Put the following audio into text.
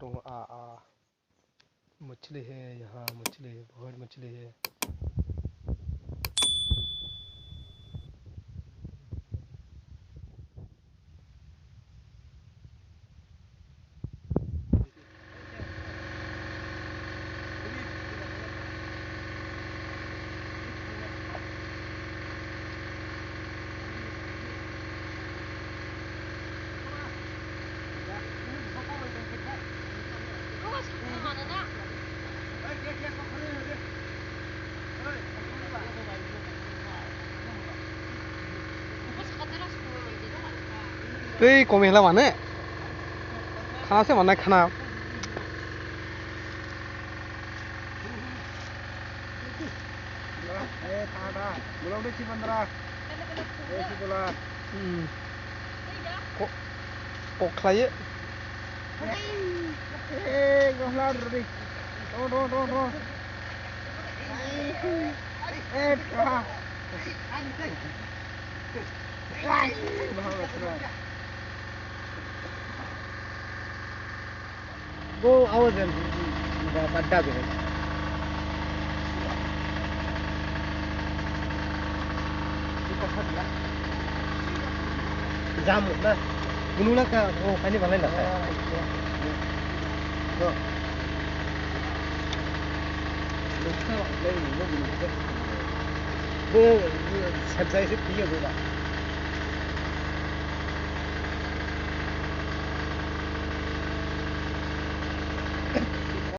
टोंग आ मछली है यहाँ, मछली है, बहुत मछली है। बै कमेला मानो खानासो मानो खाना कख्लायो वो आवाज बड्डा भी है जाम ना बुनुला का वो खाने वाला ना तो लोग सब ले वो बुनु वो सब से पिए होगा